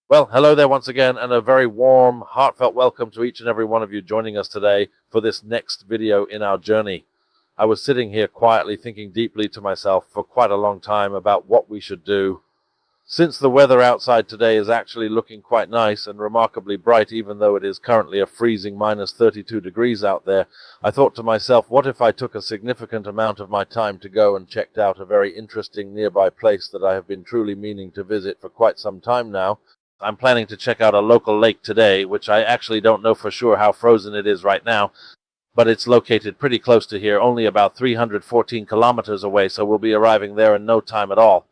Well, hello there once again, and a very warm, heartfelt welcome to each and every one of you joining us today for this next video in our journey. I was sitting here quietly thinking deeply to myself for quite a long time about what we should do. Since the weather outside today is actually looking quite nice and remarkably bright, even though it is currently a freezing minus 32 degrees out there, I thought to myself, what if I took a significant amount of my time to go and checked out a very interesting nearby place that I have been truly meaning to visit for quite some time now. I'm planning to check out a local lake today, which I actually don't know for sure how frozen it is right now, but it's located pretty close to here, only about 314 kilometers away, so we'll be arriving there in no time at all.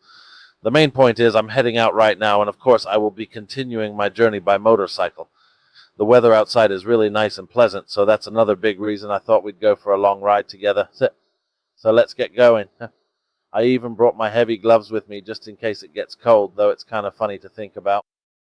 The main point is I'm heading out right now, and of course I will be continuing my journey by motorcycle. The weather outside is really nice and pleasant, so that's another big reason I thought we'd go for a long ride together. So let's get going. I even brought my heavy gloves with me just in case it gets cold, though it's kind of funny to think about.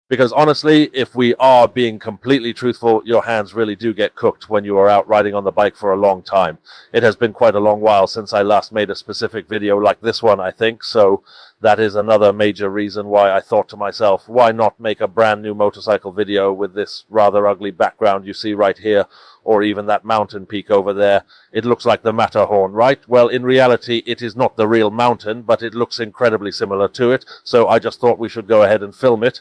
Because honestly, if we are being completely truthful, your hands really do get cooked when you are out riding on the bike for a long time. It has been quite a long while since I last made a specific video like this one, I think, so that is another major reason why I thought to myself, why not make a brand new motorcycle video with this rather ugly background you see right here, or even that mountain peak over there. It looks like the Matterhorn, right? Well, in reality, it is not the real mountain, but it looks incredibly similar to it, so I just thought we should go ahead and film it.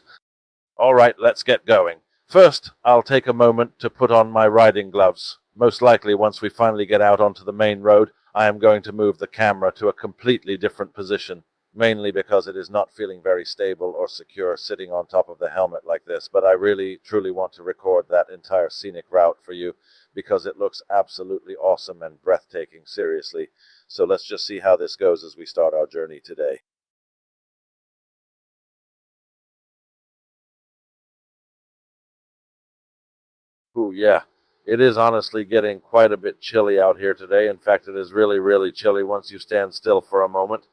All right, let's get going. First, I'll take a moment to put on my riding gloves. Most likely, once we finally get out onto the main road, I am going to move the camera to a completely different position, mainly because it is not feeling very stable or secure sitting on top of the helmet like this, but I really, truly want to record that entire scenic route for you because it looks absolutely awesome and breathtaking, seriously. So let's just see how this goes as we start our journey today. Ooh, yeah. It is honestly getting quite a bit chilly out here today. In fact, it is really, really chilly once you stand still for a moment.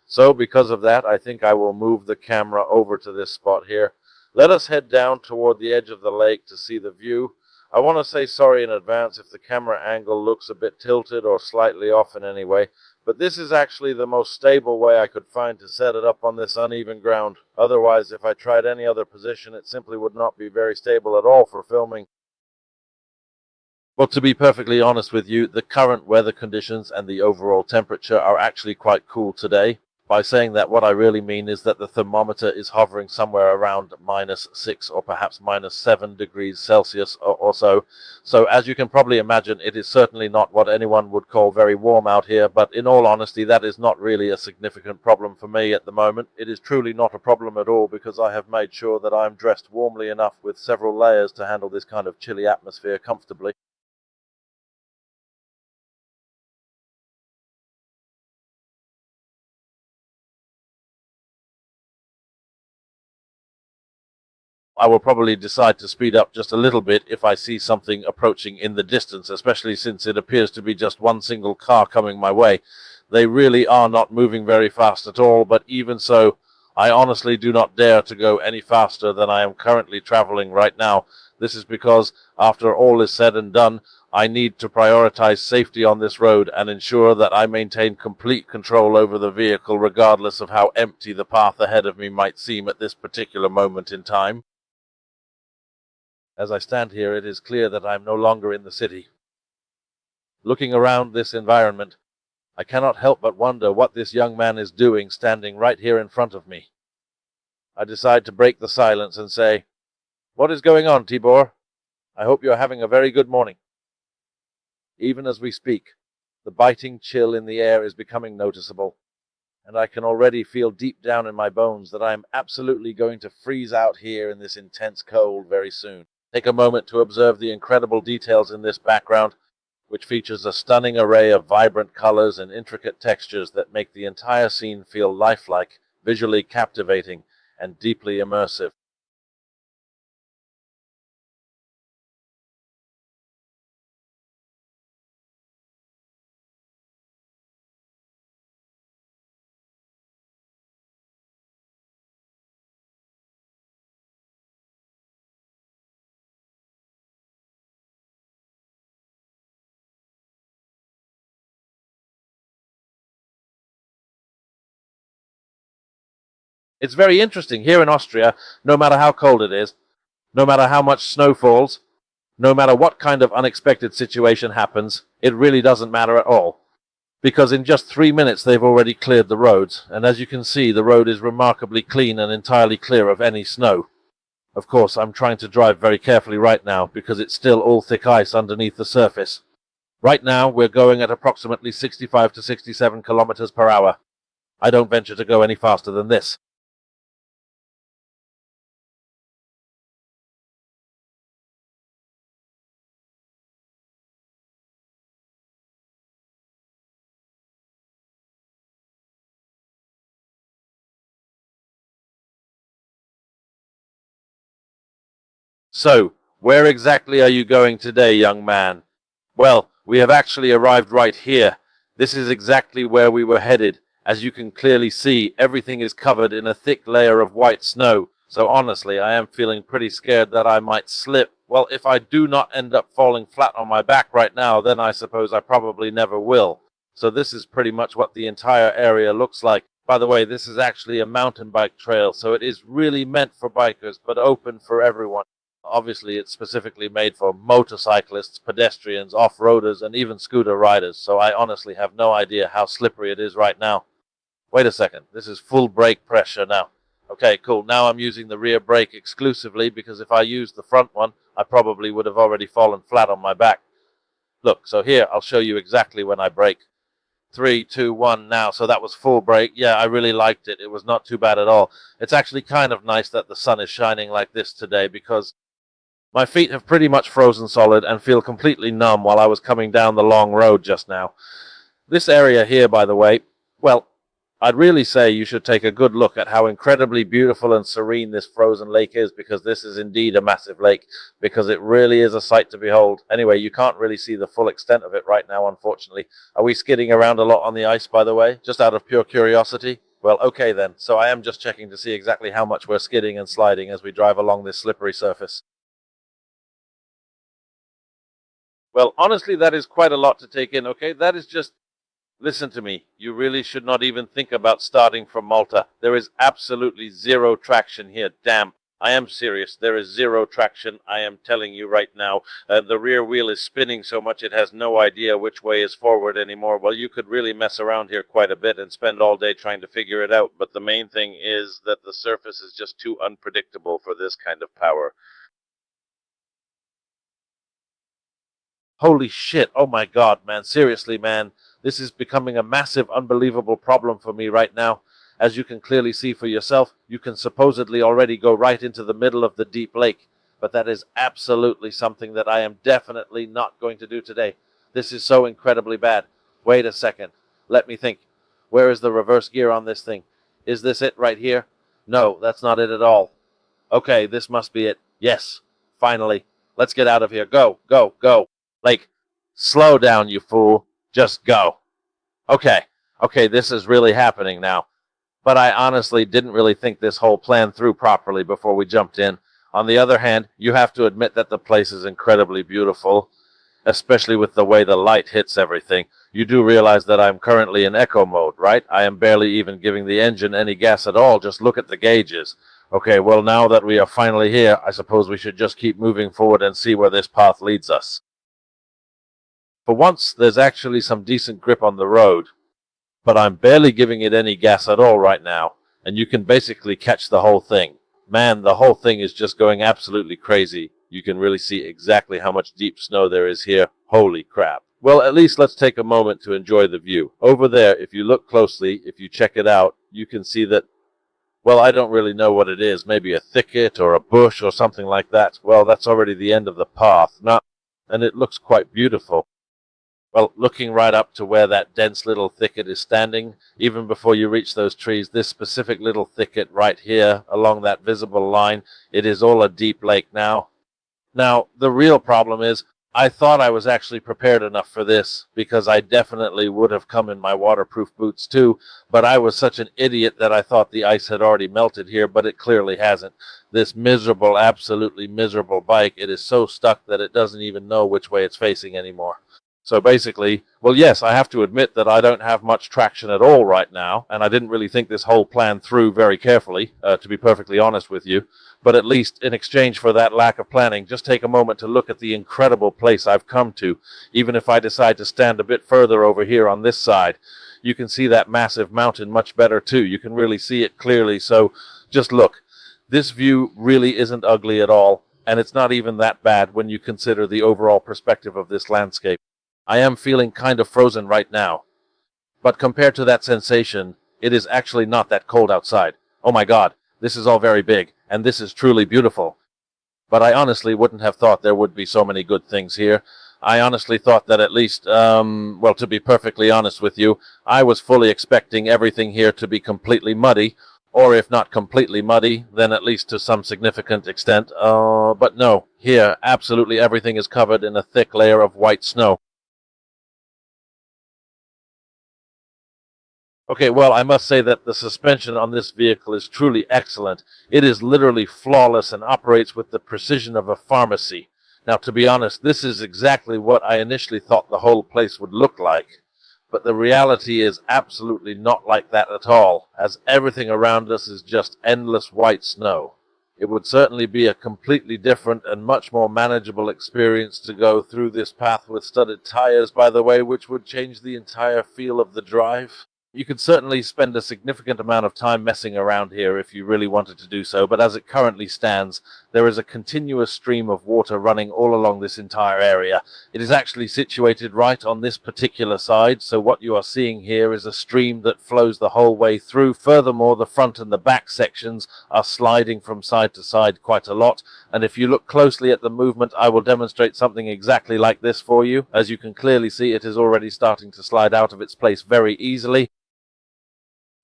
So because of that, I think I will move the camera over to this spot here. Let us head down toward the edge of the lake to see the view. I want to say sorry in advance if the camera angle looks a bit tilted or slightly off in any way, but this is actually the most stable way I could find to set it up on this uneven ground. Otherwise, if I tried any other position, it simply would not be very stable at all for filming. Well, to be perfectly honest with you, the current weather conditions and the overall temperature are actually quite cool today. By saying that, what I really mean is that the thermometer is hovering somewhere around -6 or perhaps -7 degrees Celsius or so. So as you can probably imagine, it is certainly not what anyone would call very warm out here, but in all honesty, that is not really a significant problem for me at the moment. It is truly not a problem at all because I have made sure that I'm dressed warmly enough with several layers to handle this kind of chilly atmosphere comfortably. I will probably decide to speed up just a little bit if I see something approaching in the distance, especially since it appears to be just one single car coming my way. They really are not moving very fast at all, but even so, I honestly do not dare to go any faster than I am currently traveling right now. This is because, after all is said and done, I need to prioritize safety on this road and ensure that I maintain complete control over the vehicle regardless of how empty the path ahead of me might seem at this particular moment in time. As I stand here, it is clear that I am no longer in the city. Looking around this environment, I cannot help but wonder what this young man is doing standing right here in front of me. I decide to break the silence and say, "What is going on, Tibor? I hope you are having a very good morning." Even as we speak, the biting chill in the air is becoming noticeable, and I can already feel deep down in my bones that I am absolutely going to freeze out here in this intense cold very soon. Take a moment to observe the incredible details in this background, which features a stunning array of vibrant colors and intricate textures that make the entire scene feel lifelike, visually captivating, and deeply immersive. It's very interesting. Here in Austria, no matter how cold it is, no matter how much snow falls, no matter what kind of unexpected situation happens, it really doesn't matter at all. Because in just 3 minutes they've already cleared the roads, and as you can see, the road is remarkably clean and entirely clear of any snow. Of course, I'm trying to drive very carefully right now, because it's still all thick ice underneath the surface. Right now, we're going at approximately 65 to 67 kilometers per hour. I don't venture to go any faster than this. So, where exactly are you going today, young man? Well, we have actually arrived right here. This is exactly where we were headed. As you can clearly see, everything is covered in a thick layer of white snow. So honestly, I am feeling pretty scared that I might slip. Well, if I do not end up falling flat on my back right now, then I suppose I probably never will. So this is pretty much what the entire area looks like. By the way, this is actually a mountain bike trail, so it is really meant for bikers, but open for everyone. Obviously, it's specifically made for motorcyclists, pedestrians, off-roaders, and even scooter riders, so I honestly have no idea how slippery it is right now. Wait a second, this is full brake pressure now. Okay, cool, now I'm using the rear brake exclusively, because if I used the front one, I probably would have already fallen flat on my back. Look, so here, I'll show you exactly when I brake. 3, 2, 1, now. So that was full brake. Yeah, I really liked it. It was not too bad at all. It's actually kind of nice that the sun is shining like this today, because my feet have pretty much frozen solid and feel completely numb while I was coming down the long road just now. This area here, by the way, well, I'd really say you should take a good look at how incredibly beautiful and serene this frozen lake is, because this is indeed a massive lake, because it really is a sight to behold. Anyway, you can't really see the full extent of it right now, unfortunately. Are we skidding around a lot on the ice, by the way? Just out of pure curiosity? Well, okay then. So I am just checking to see exactly how much we're skidding and sliding as we drive along this slippery surface. Well, honestly, that is quite a lot to take in, okay? That is just... Listen to me. You really should not even think about starting from Malta. There is absolutely zero traction here. Damn. I am serious. There is zero traction. I am telling you right now. The rear wheel is spinning so much it has no idea which way is forward anymore. Well, you could really mess around here quite a bit and spend all day trying to figure it out. But the main thing is that the surface is just too unpredictable for this kind of power. Holy shit. Oh my god, man. Seriously, man. This is becoming a massive, unbelievable problem for me right now. As you can clearly see for yourself, you can supposedly already go right into the middle of the deep lake. But that is absolutely something that I am definitely not going to do today. This is so incredibly bad. Wait a second. Let me think. Where is the reverse gear on this thing? Is this it right here? No, that's not it at all. Okay, this must be it. Yes, finally. Let's get out of here. Go, go, go. Like, slow down, you fool. Just go. Okay, this is really happening now. But I honestly didn't really think this whole plan through properly before we jumped in. On the other hand, you have to admit that the place is incredibly beautiful, especially with the way the light hits everything. You do realize that I'm currently in eco mode, right? I am barely even giving the engine any gas at all. Just look at the gauges. Okay, well, now that we are finally here, I suppose we should just keep moving forward and see where this path leads us. For once, there's actually some decent grip on the road, but I'm barely giving it any gas at all right now, and you can basically catch the whole thing. Man, the whole thing is just going absolutely crazy. You can really see exactly how much deep snow there is here. Holy crap. Well, at least let's take a moment to enjoy the view. Over there, if you look closely, if you check it out, you can see that, well, I don't really know what it is. Maybe a thicket or a bush or something like that. Well, that's already the end of the path. Now, and it looks quite beautiful. Well, looking right up to where that dense little thicket is standing, even before you reach those trees, this specific little thicket right here along that visible line, it is all a deep lake now. Now, the real problem is, I thought I was actually prepared enough for this, because I definitely would have come in my waterproof boots too, but I was such an idiot that I thought the ice had already melted here, but it clearly hasn't. This miserable, absolutely miserable bike, it is so stuck that it doesn't even know which way it's facing anymore. So basically, well, yes, I have to admit that I don't have much traction at all right now, and I didn't really think this whole plan through very carefully, to be perfectly honest with you. But at least in exchange for that lack of planning, just take a moment to look at the incredible place I've come to. Even if I decide to stand a bit further over here on this side, you can see that massive mountain much better too. You can really see it clearly. So just look. This view really isn't ugly at all, and it's not even that bad when you consider the overall perspective of this landscape. I am feeling kind of frozen right now, but compared to that sensation, it is actually not that cold outside. Oh my God, this is all very big, and this is truly beautiful. But I honestly wouldn't have thought there would be so many good things here. I honestly thought that at least, well, to be perfectly honest with you, I was fully expecting everything here to be completely muddy, or if not completely muddy, then at least to some significant extent. But no, here, absolutely everything is covered in a thick layer of white snow. Okay, well, I must say that the suspension on this vehicle is truly excellent. It is literally flawless and operates with the precision of a pharmacy. Now, to be honest, this is exactly what I initially thought the whole place would look like. But the reality is absolutely not like that at all, as everything around us is just endless white snow. It would certainly be a completely different and much more manageable experience to go through this path with studded tires, by the way, which would change the entire feel of the drive. You could certainly spend a significant amount of time messing around here if you really wanted to do so, but as it currently stands, there is a continuous stream of water running all along this entire area. It is actually situated right on this particular side, so what you are seeing here is a stream that flows the whole way through. Furthermore, the front and the back sections are sliding from side to side quite a lot, and if you look closely at the movement, I will demonstrate something exactly like this for you. As you can clearly see, it is already starting to slide out of its place very easily.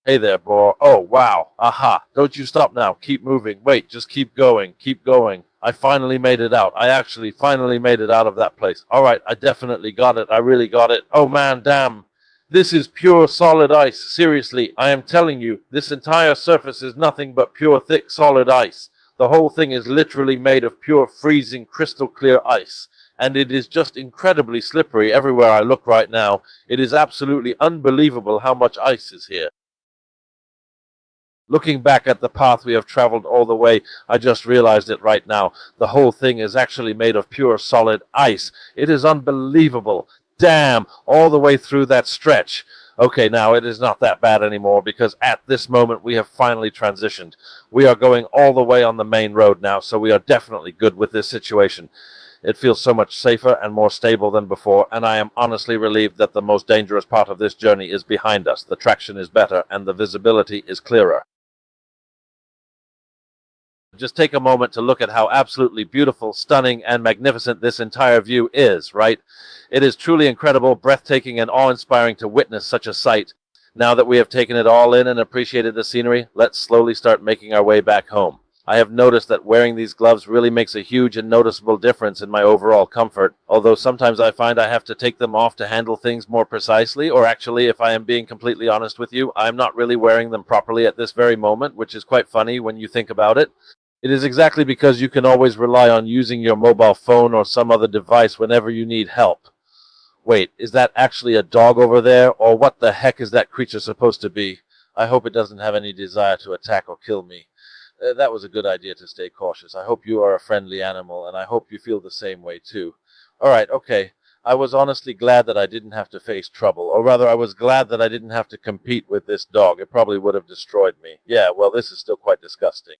Hey there, boy. Oh, wow. Aha. Don't you stop now. Keep moving. Wait, just keep going. Keep going. I finally made it out. I actually finally made it out of that place. All right, I definitely got it. I really got it. Oh, man, damn. This is pure solid ice. Seriously, I am telling you, this entire surface is nothing but pure thick solid ice. The whole thing is literally made of pure freezing crystal clear ice. And it is just incredibly slippery everywhere I look right now. It is absolutely unbelievable how much ice is here. Looking back at the path we have traveled all the way, I just realized it right now. The whole thing is actually made of pure solid ice. It is unbelievable. Damn, all the way through that stretch. Okay, now it is not that bad anymore because at this moment we have finally transitioned. We are going all the way on the main road now, so we are definitely good with this situation. It feels so much safer and more stable than before, and I am honestly relieved that the most dangerous part of this journey is behind us. The traction is better and the visibility is clearer. Just take a moment to look at how absolutely beautiful, stunning, and magnificent this entire view is, right? It is truly incredible, breathtaking, and awe-inspiring to witness such a sight. Now that we have taken it all in and appreciated the scenery, let's slowly start making our way back home. I have noticed that wearing these gloves really makes a huge and noticeable difference in my overall comfort, although sometimes I find I have to take them off to handle things more precisely, or actually, if I am being completely honest with you, I'm not really wearing them properly at this very moment, which is quite funny when you think about it. It is exactly because you can always rely on using your mobile phone or some other device whenever you need help. Wait, is that actually a dog over there, or what the heck is that creature supposed to be? I hope it doesn't have any desire to attack or kill me. That was a good idea to stay cautious. I hope you are a friendly animal, and I hope you feel the same way too. Alright, okay. I was honestly glad that I didn't have to face trouble, or rather I was glad that I didn't have to compete with this dog. It probably would have destroyed me. Yeah, well, this is still quite disgusting.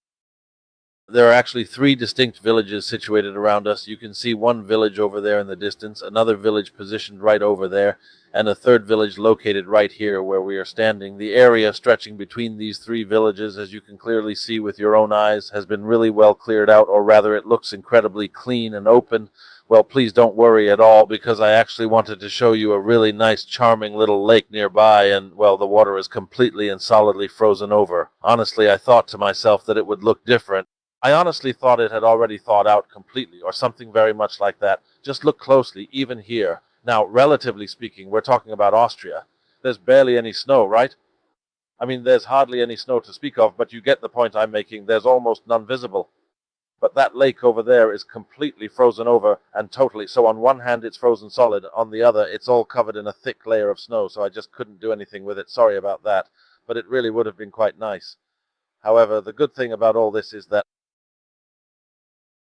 There are actually 3 distinct villages situated around us. You can see one village over there in the distance, another village positioned right over there, and a third village located right here where we are standing. The area stretching between these 3 villages, as you can clearly see with your own eyes, has been really well cleared out, or rather it looks incredibly clean and open. Well, please don't worry at all, because I actually wanted to show you a really nice, charming little lake nearby, and, well, the water is completely and solidly frozen over. Honestly, I thought to myself that it would look different. I honestly thought it had already thawed out completely, or something very much like that. Just look closely, even here. Now, relatively speaking, we're talking about Austria. There's barely any snow, right? I mean, there's hardly any snow to speak of, but you get the point I'm making. There's almost none visible. But that lake over there is completely frozen over and totally. So on one hand, it's frozen solid. On the other, it's all covered in a thick layer of snow. So I just couldn't do anything with it. Sorry about that. But it really would have been quite nice. However, the good thing about all this is that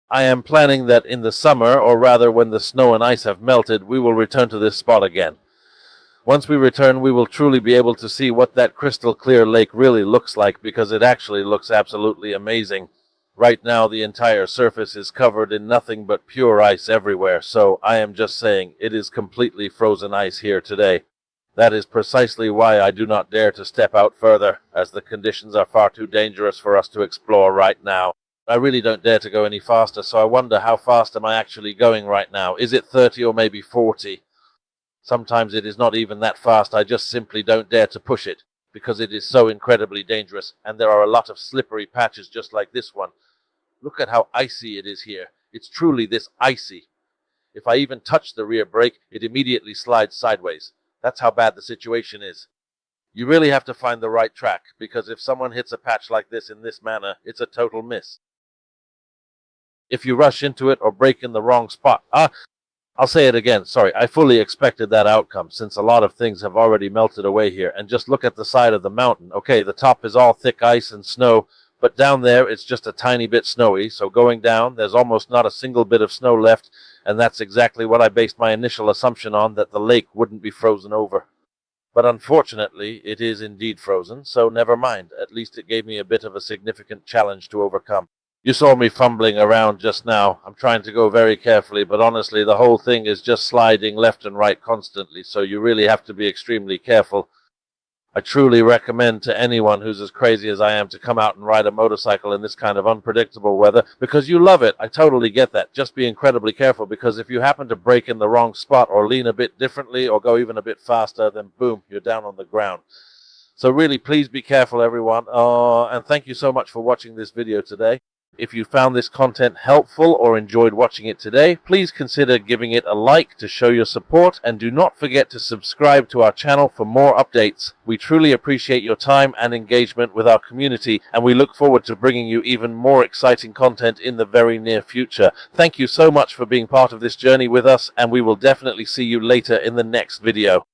I am planning that in the summer, or rather when the snow and ice have melted, we will return to this spot again. Once we return, we will truly be able to see what that crystal clear lake really looks like, because it actually looks absolutely amazing. Right now, the entire surface is covered in nothing but pure ice everywhere, so I am just saying it is completely frozen ice here today. That is precisely why I do not dare to step out further, as the conditions are far too dangerous for us to explore right now. I really don't dare to go any faster, so I wonder how fast am I actually going right now. Is it 30 or maybe 40? Sometimes it is not even that fast. I just simply don't dare to push it, because it is so incredibly dangerous, and there are a lot of slippery patches just like this one. Look at how icy it is here. It's truly this icy. If I even touch the rear brake, it immediately slides sideways. That's how bad the situation is. You really have to find the right track, because if someone hits a patch like this in this manner, it's a total miss. If you rush into it or brake in the wrong spot, I'll say it again, sorry, I fully expected that outcome, since a lot of things have already melted away here. And just look at the side of the mountain. Okay, the top is all thick ice and snow, but down there it's just a tiny bit snowy, so going down, there's almost not a single bit of snow left, and that's exactly what I based my initial assumption on, that the lake wouldn't be frozen over. But unfortunately, it is indeed frozen, so never mind. At least it gave me a bit of a significant challenge to overcome. You saw me fumbling around just now. I'm trying to go very carefully, but honestly, the whole thing is just sliding left and right constantly, so you really have to be extremely careful. I truly recommend to anyone who's as crazy as I am to come out and ride a motorcycle in this kind of unpredictable weather, because you love it. I totally get that. Just be incredibly careful, because if you happen to brake in the wrong spot or lean a bit differently or go even a bit faster, then boom, you're down on the ground. So really, please be careful, everyone. And thank you so much for watching this video today. If you found this content helpful or enjoyed watching it today, please consider giving it a like to show your support, and do not forget to subscribe to our channel for more updates. We truly appreciate your time and engagement with our community, and we look forward to bringing you even more exciting content in the very near future. Thank you so much for being part of this journey with us, and we will definitely see you later in the next video.